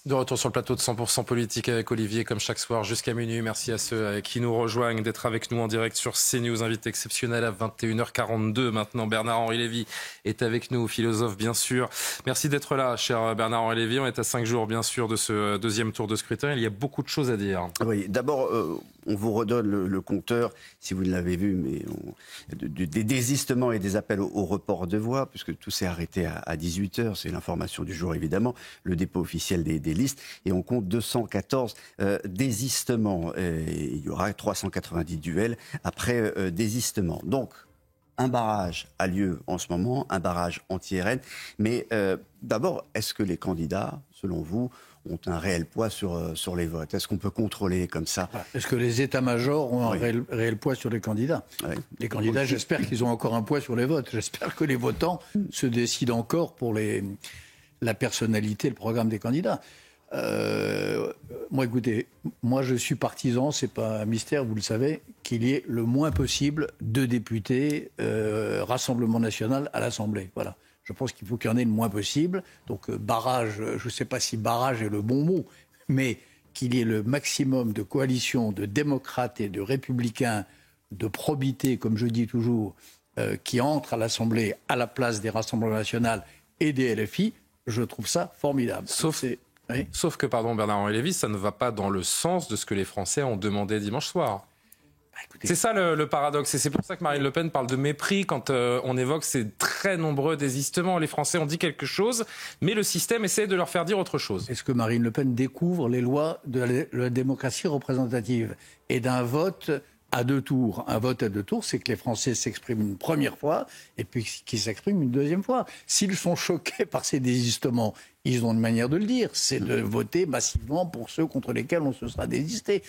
De retour sur le plateau de 100% politique avec Olivier, comme chaque soir jusqu'à minuit. Merci à ceux qui nous rejoignent d'être avec nous en direct sur CNews. Invité exceptionnel à 21h42. Maintenant, Bernard-Henri Lévy est avec nous, philosophe bien sûr. Merci d'être là, cher Bernard-Henri Lévy. On est à 5 jours bien sûr de ce deuxième tour de scrutin. Il y a beaucoup de choses à dire. Oui, d'abord, on vous redonne le compteur, si vous ne l'avez vu, mais des désistements et des appels au report de voix, puisque tout s'est arrêté à 18h. C'est l'information du jour, évidemment. Le dépôt officiel des listes, et on compte 214 désistements. Et il y aura 390 duels après désistement. Donc, un barrage a lieu en ce moment, un barrage anti-RN. Mais d'abord, est-ce que les candidats, selon vous, ont un réel poids sur les votes? Est-ce qu'on peut contrôler comme ça? Est-ce que les états-majors ont un réel poids sur les candidats? Oui. Les candidats, j'espère qu'ils ont encore un poids sur les votes. J'espère que les votants se décident encore pour la personnalité, le programme des candidats. Moi, écoutez, je suis partisan, c'est pas un mystère, vous le savez, qu'il y ait le moins possible de députés Rassemblement National à l'Assemblée. Voilà. Je pense qu'il faut qu'il y en ait le moins possible. Donc, barrage, je ne sais pas si barrage est le bon mot, mais qu'il y ait le maximum de coalitions de démocrates et de républicains de probité, comme je dis toujours, qui entrent à l'Assemblée à la place des Rassemblements Nationaux et des LFI. Je trouve ça formidable. Sauf que, Bernard-Henri Lévy, ça ne va pas dans le sens de ce que les Français ont demandé dimanche soir. C'est ça le paradoxe, et c'est pour ça que Marine Le Pen parle de mépris quand on évoque ces très nombreux désistements. Les Français ont dit quelque chose, mais le système essaie de leur faire dire autre chose. Est-ce que Marine Le Pen découvre les lois de la démocratie représentative et d'un vote à deux tours? Un vote à deux tours, c'est que les Français s'expriment une première fois et puis qu'ils s'expriment une deuxième fois. S'ils sont choqués par ces désistements, ils ont une manière de le dire, c'est de voter massivement pour ceux contre lesquels on se sera désisté.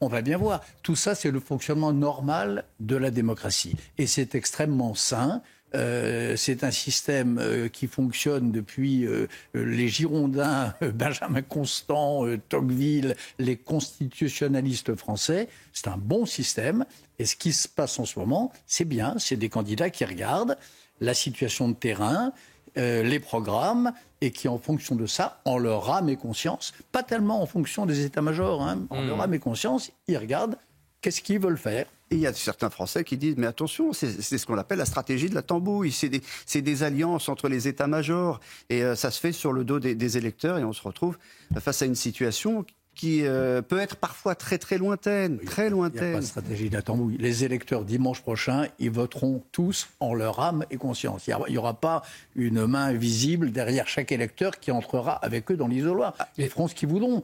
On va bien voir. Tout ça, c'est le fonctionnement normal de la démocratie. Et c'est extrêmement sain. C'est un système qui fonctionne depuis les Girondins, Benjamin Constant, Tocqueville, les constitutionnalistes français. C'est un bon système. Et ce qui se passe en ce moment, c'est bien. C'est des candidats qui regardent la situation de terrain, les programmes, et qui, en fonction de ça, en leur âme et conscience, pas tellement en fonction des états-majors, en leur âme et conscience, ils regardent qu'est-ce qu'ils veulent faire. Et il y a certains Français qui disent, mais attention, c'est ce qu'on appelle la stratégie de la tambouille. C'est des alliances entre les états-majors. Et ça se fait sur le dos des électeurs. Et on se retrouve face à une situation qui peut être parfois très très lointaine. Très lointaine. Il n'y a pas de stratégie de la tambouille. Les électeurs, dimanche prochain, ils voteront tous en leur âme et conscience. Il n'y aura pas une main visible derrière chaque électeur qui entrera avec eux dans l'isoloir. Ils feront ce qu'ils voudront.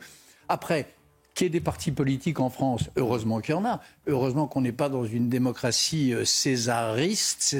Après, qu'il y ait des partis politiques en France, heureusement qu'il y en a. Heureusement qu'on n'est pas dans une démocratie césariste,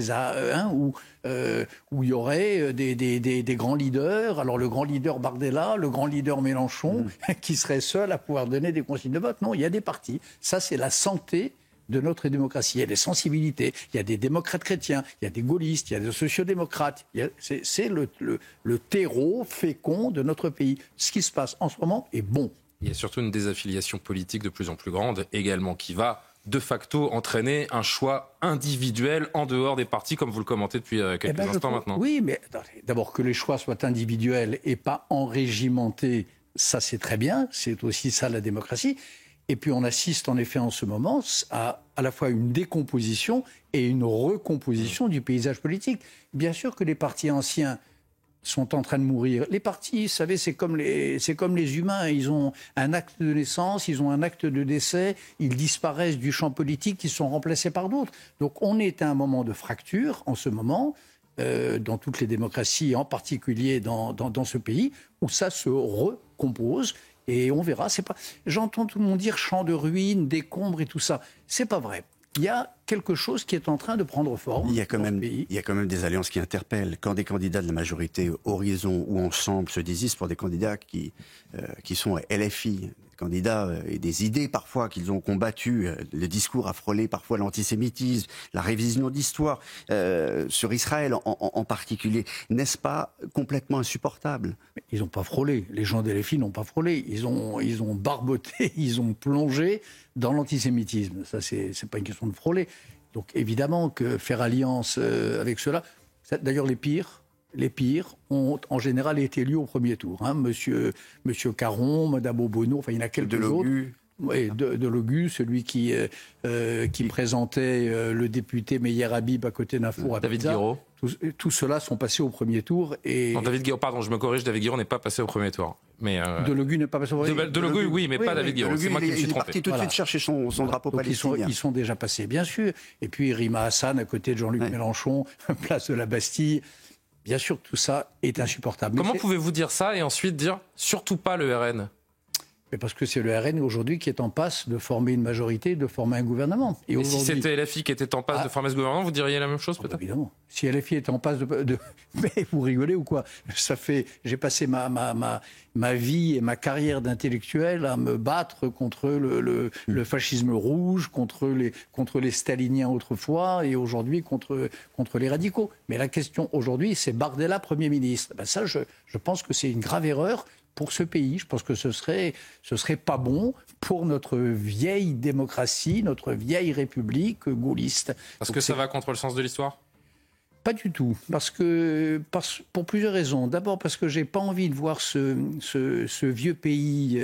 où il y aurait des grands leaders. Alors le grand leader Bardella, le grand leader Mélenchon, qui serait seul à pouvoir donner des consignes de vote. Non, il y a des partis. Ça, c'est la santé de notre démocratie. Il y a des sensibilités. Il y a des démocrates chrétiens, il y a des gaullistes, il y a des sociodémocrates. C'est le terreau fécond de notre pays. Ce qui se passe en ce moment est bon. Il y a surtout une désaffiliation politique de plus en plus grande également qui va de facto entraîner un choix individuel en dehors des partis, comme vous le commentez depuis quelques instants maintenant. Oui, mais d'abord que les choix soient individuels et pas enrégimentés, ça c'est très bien, c'est aussi ça la démocratie. Et puis on assiste en effet en ce moment à la fois une décomposition et une recomposition du paysage politique. Bien sûr que les partis anciens sont en train de mourir. Les partis, vous savez, c'est comme les humains. Ils ont un acte de naissance, ils ont un acte de décès, ils disparaissent du champ politique, ils sont remplacés par d'autres. Donc on est à un moment de fracture en ce moment, dans toutes les démocraties, en particulier dans ce pays, où ça se recompose. Et on verra. J'entends tout le monde dire champ de ruines, décombres et tout ça. C'est pas vrai. Il y a quelque chose qui est en train de prendre forme. Il y a quand même des alliances qui interpellent. Quand des candidats de la majorité Horizon ou Ensemble se désistent pour des candidats qui sont LFI, des candidats et des idées parfois qu'ils ont combattues, le discours a frôlé parfois l'antisémitisme, la révision d'histoire, sur Israël en particulier, n'est-ce pas complètement insupportable? Ils n'ont pas frôlé. Les gens des LFI n'ont pas frôlé. Ils ont barboté, ils ont plongé dans l'antisémitisme. Ça, c'est pas une question de frôler. Donc évidemment que faire alliance avec ceux-là, d'ailleurs les pires, les pires ont en général été élus au premier tour. Hein. Monsieur Caron, Madame Obono, enfin il y en a quelques autres. Oui, Delogu, celui qui présentait le député Meyer Habib à côté d'un four à David pizza. Guiraud. Tout cela sont passés au premier tour. Non, David Guiraud, pardon, je me corrige, David Guiraud n'est pas passé au premier tour. Mais Delogu n'est pas passé au premier tour. Delogu, oui, mais pas David Guiraud. C'est moi qui me suis trompé. Il est parti tout de suite chercher son drapeau Donc palestinien. ils sont déjà passés, bien sûr. Et puis Rima Hassan, à côté de Jean-Luc Mélenchon, place de la Bastille. Bien sûr, tout ça est insupportable. Comment pouvez-vous dire ça et ensuite dire surtout pas le RN ? Mais parce que c'est le RN aujourd'hui qui est en passe de former une majorité, de former un gouvernement. Et si c'était LFI qui était en passe de former ce gouvernement, vous diriez la même chose peut-être ? Évidemment. Si LFI est en passe de... Mais vous rigolez ou quoi ? J'ai passé ma vie et ma carrière d'intellectuel à me battre contre le fascisme rouge, contre les staliniens autrefois et aujourd'hui contre les radicaux. Mais la question aujourd'hui, c'est Bardella Premier ministre. Ben ça, je pense que c'est une grave erreur pour ce pays. Je pense que ce serait pas bon pour notre vieille démocratie, notre vieille république gaulliste. Parce que ça va contre le sens de l'histoire ? Pas du tout. Pour plusieurs raisons. D'abord parce que j'ai pas envie de voir ce vieux pays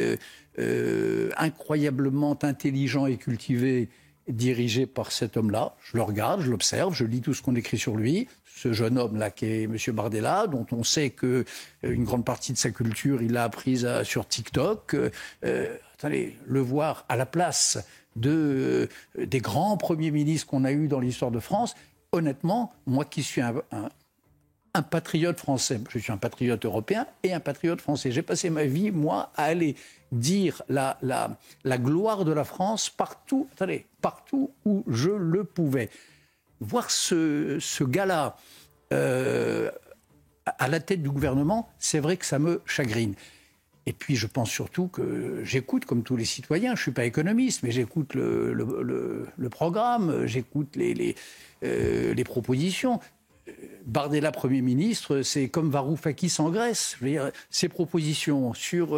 incroyablement intelligent et cultivé dirigé par cet homme-là. Je le regarde, je l'observe, je lis tout ce qu'on écrit sur lui. Ce jeune homme-là qui est M. Bardella, dont on sait que une grande partie de sa culture, il l'a apprise sur TikTok. Attendez, le voir à la place des grands premiers ministres qu'on a eus dans l'histoire de France, honnêtement, moi qui suis un patriote français, je suis un patriote européen et un patriote français. J'ai passé ma vie, moi, à aller dire la gloire de la France partout où je le pouvais. Voir ce gars-là à la tête du gouvernement, c'est vrai que ça me chagrine. Et puis je pense surtout que j'écoute, comme tous les citoyens, je ne suis pas économiste, mais j'écoute le programme, j'écoute les propositions. Bardella Premier ministre, c'est comme Varoufakis en Grèce. Je veux dire, ses propositions sur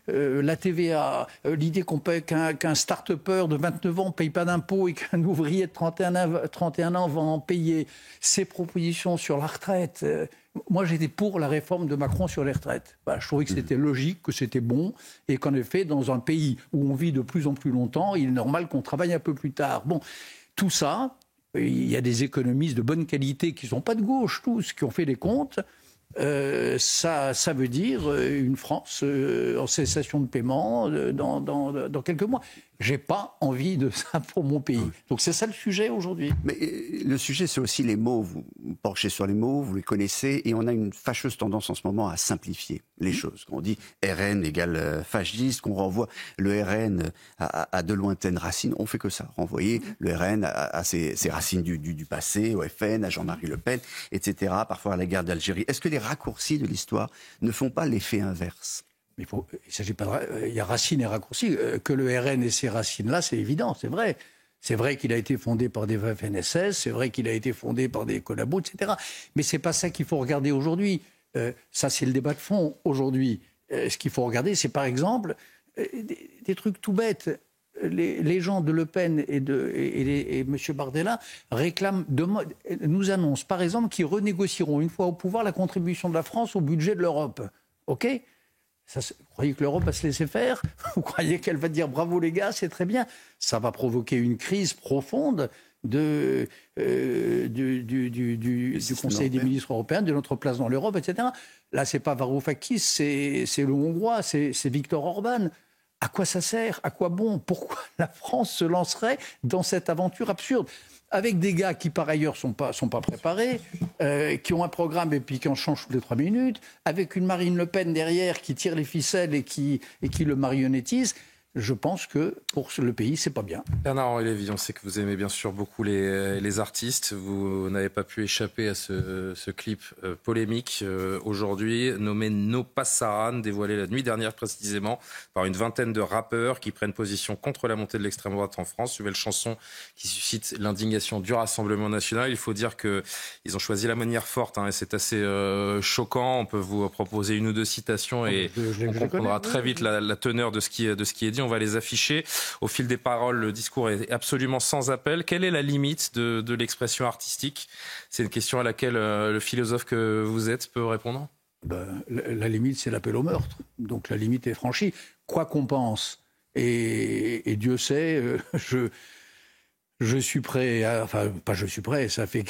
la TVA, l'idée qu'un start-upper de 29 ans ne paye pas d'impôts et qu'un ouvrier de 31 ans va en payer, ses propositions sur la retraite. Moi, j'étais pour la réforme de Macron sur les retraites. Je trouvais que c'était logique, que c'était bon, et qu'en effet, dans un pays où on vit de plus en plus longtemps, il est normal qu'on travaille un peu plus tard. Bon, tout ça... Il y a des économistes de bonne qualité qui ne sont pas de gauche, tous, qui ont fait des comptes. Ça veut dire une France en cessation de paiement dans quelques mois. J'ai pas envie de ça pour mon pays. Donc c'est ça le sujet aujourd'hui. Mais le sujet, c'est aussi les mots. Vous penchez sur les mots, vous les connaissez, et on a une fâcheuse tendance en ce moment à simplifier les choses. On dit RN égale fasciste, qu'on renvoie le RN à de lointaines racines. On fait que ça, renvoyer le RN à ses racines du passé, au FN, à Jean-Marie Le Pen, etc., parfois à la guerre d'Algérie. Est-ce que les raccourcis de l'histoire ne font pas l'effet inverse ? Il s'agit pas il y a racines et raccourcis. Que le RN ait ces racines-là, c'est évident, c'est vrai. C'est vrai qu'il a été fondé par des FNSS, c'est vrai qu'il a été fondé par des collabos, etc. Mais c'est pas ça qu'il faut regarder aujourd'hui. Ça, c'est le débat de fond aujourd'hui. Ce qu'il faut regarder, c'est par exemple des trucs tout bêtes. Les gens de Le Pen et M. Bardella nous annoncent, par exemple, qu'ils renégocieront une fois au pouvoir la contribution de la France au budget de l'Europe. OK ? Vous croyez que l'Europe va se laisser faire ? Vous croyez qu'elle va dire bravo les gars, c'est très bien ? Ça va provoquer une crise profonde du Conseil des ministres européens, de notre place dans l'Europe, etc. Là, c'est pas Varoufakis, c'est le Hongrois, c'est Viktor Orban. À quoi ça sert ? À quoi bon ? Pourquoi la France se lancerait dans cette aventure absurde ? Avec des gars qui, par ailleurs, sont pas préparés, qui ont un programme et puis qui en changent toutes les 3 minutes, avec une Marine Le Pen derrière qui tire les ficelles et qui le marionnettise. Je pense que pour le pays, c'est pas bien. Bernard-Henri Lévy, on sait que vous aimez bien sûr beaucoup les artistes. Vous n'avez pas pu échapper à ce clip polémique aujourd'hui, nommé No Pasaran, dévoilé la nuit dernière précisément par une vingtaine de rappeurs qui prennent position contre la montée de l'extrême droite en France. Nouvelle chanson qui suscite l'indignation du Rassemblement national. Il faut dire qu'ils ont choisi la manière forte et c'est assez choquant. On peut vous proposer une ou deux citations et on comprendra très vite la teneur de ce qui est dit. dit, on va les afficher. Au fil des paroles, le discours est absolument sans appel. Quelle est la limite de l'expression artistique? C'est une question à laquelle le philosophe que vous êtes peut répondre. La limite, c'est l'appel au meurtre. Donc la limite est franchie. Quoi qu'on pense, et Dieu sait, je suis prêt, pas je suis prêt, ça fait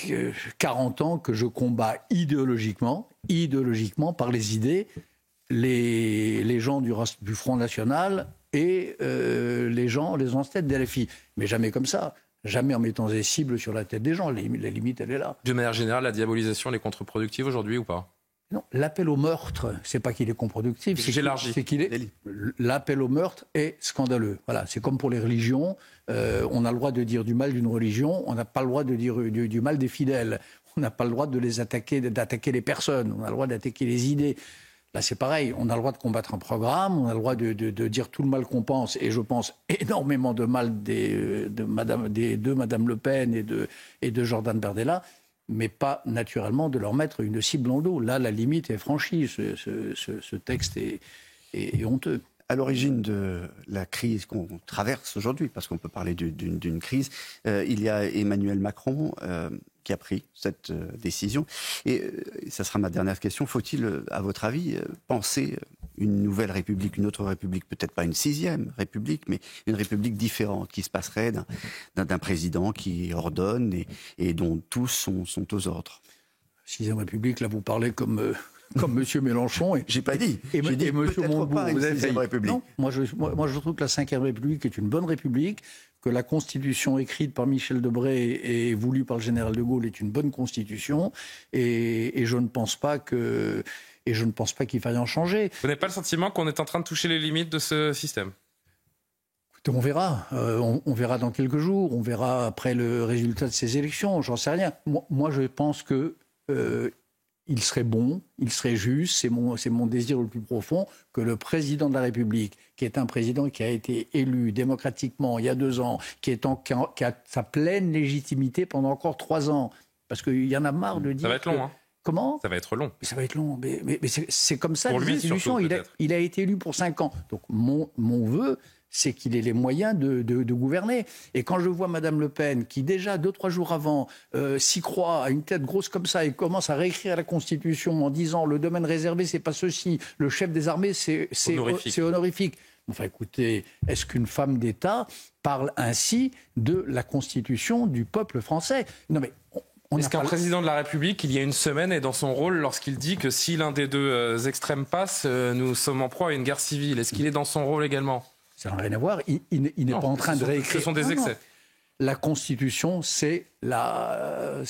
40 ans que je combats idéologiquement par les idées, les gens du Front National et les ancêtres de LFI. Mais jamais comme ça. Jamais en mettant des cibles sur la tête des gens. La limite, elle est là. De manière générale, la diabolisation, elle est contre-productive aujourd'hui ou pas? Non, l'appel au meurtre, c'est pas qu'il est contre-productif, c'est qu'il est. L'appel au meurtre est scandaleux. Voilà, c'est comme pour les religions. On a le droit de dire du mal d'une religion, on n'a pas le droit de dire du mal des fidèles. On n'a pas le droit d'attaquer les personnes. On a le droit d'attaquer les idées. Là, c'est pareil. On a le droit de combattre un programme. On a le droit de dire tout le mal qu'on pense. Et je pense énormément de mal de Madame Le Pen et de Jordan Bardella, mais pas naturellement de leur mettre une cible dans le dos. Là, la limite est franchie. Ce texte est honteux. À l'origine de la crise qu'on traverse aujourd'hui, parce qu'on peut parler d'une crise, il y a Emmanuel Macron qui a pris cette décision. Et ça sera ma dernière question. Faut-il, à votre avis, penser une nouvelle république, une autre république, peut-être pas une 6e république, mais une république différente, qui se passerait d'un président qui ordonne et dont tous sont aux ordres? 6e république, là vous parlez comme M. Mélenchon. J'ai pas dit. Et M. Montebourg. Pas une 6e république. Non, moi je trouve que la 5e république est une bonne république, que la constitution écrite par Michel Debré et voulue par le général de Gaulle est une bonne constitution, et je ne pense pas qu'il faille en changer. Vous n'avez pas le sentiment qu'on est en train de toucher les limites de ce système? Écoutez, on verra. On verra dans quelques jours. On verra après le résultat de ces élections. J'en sais rien. Moi, je pense que il serait bon, il serait juste, c'est mon désir le plus profond, que le président de la République, qui est un président qui a été élu démocratiquement il y a 2 ans, qui a sa pleine légitimité pendant encore 3 ans, parce qu'il y en a marre de dire... Ça va être long, hein. Comment ? Ça va être long. Ça va être long, mais c'est comme ça, pour les lui, institutions. Surtout, il a été élu pour 5 ans. Donc mon vœu, c'est qu'il ait les moyens de gouverner. Et quand je vois Madame Le Pen, qui déjà 2-3 jours avant s'y croit, a une tête grosse comme ça, et commence à réécrire la Constitution en disant le domaine réservé, c'est pas ceci, le chef des armées, c'est honorifique. Enfin écoutez, est-ce qu'une femme d'État parle ainsi de la Constitution du peuple français? Non mais... Est-ce qu'un président de la République, il y a une semaine, est dans son rôle lorsqu'il dit que si l'un des deux extrêmes passe, nous sommes en proie à une guerre civile? Est-ce qu'il est dans son rôle également? Ça n'a rien à voir. Il n'est pas en train de réécrire. Ce sont des excès. Non. La Constitution, c'est la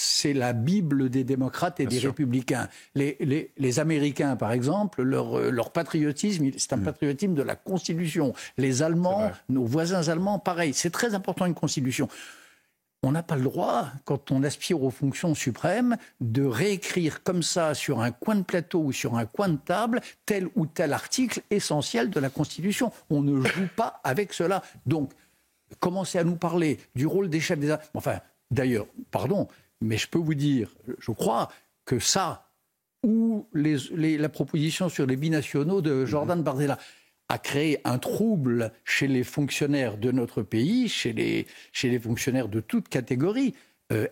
Bible des démocrates et des républicains. Les Américains, par exemple, leur patriotisme, c'est un patriotisme de la Constitution. Les Allemands, nos voisins allemands, pareil. C'est très important, une Constitution. On n'a pas le droit, quand on aspire aux fonctions suprêmes, de réécrire comme ça, sur un coin de plateau ou sur un coin de table, tel ou tel article essentiel de la Constitution. On ne joue pas avec cela. Donc, commencer à nous parler du rôle des chefs des armées... Enfin, d'ailleurs, pardon, mais je peux vous dire, je crois que ça, ou la proposition sur les binationaux de Jordan Bardella, a créé un trouble chez les fonctionnaires de notre pays, chez les fonctionnaires de toute catégorie,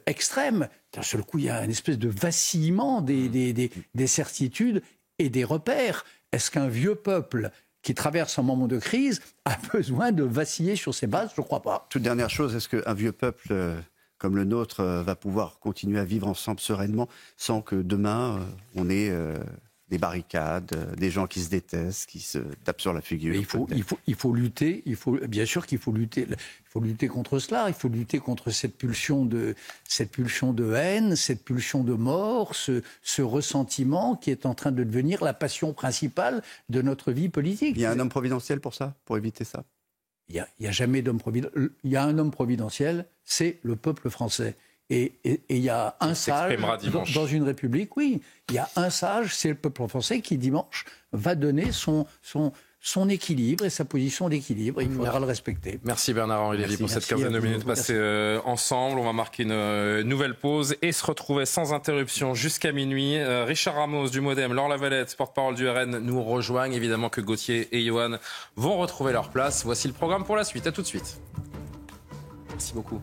extrême. D'un seul coup, il y a une espèce de vacillement des certitudes et des repères. Est-ce qu'un vieux peuple qui traverse un moment de crise a besoin de vaciller sur ses bases? Je ne crois pas. Toute dernière chose, est-ce qu'un vieux peuple comme le nôtre va pouvoir continuer à vivre ensemble sereinement sans que demain on ait... des barricades, des gens qui se détestent, qui se tapent sur la figure. Mais il faut lutter. Bien sûr qu'il faut lutter. Il faut lutter contre cela. Il faut lutter contre cette pulsion de haine, cette pulsion de mort, ce ressentiment qui est en train de devenir la passion principale de notre vie politique. Il y a un homme providentiel pour ça, pour éviter ça? Il y a jamais d'homme providentiel. Il y a un homme providentiel, c'est le peuple français. Et il y a un sage dans une république, oui. Il y a un sage, c'est le peuple français qui, dimanche, va donner son équilibre et sa position d'équilibre. Il faudra le respecter. Merci Bernard-Henri Lévy pour cette quinzaine de minutes passées ensemble. On va marquer une nouvelle pause et se retrouver sans interruption jusqu'à minuit. Richard Ramos du Modem, Laure Lavalette, porte-parole du RN, nous rejoignent. Évidemment que Gauthier et Johan vont retrouver leur place. Voici le programme pour la suite. À tout de suite. Merci beaucoup.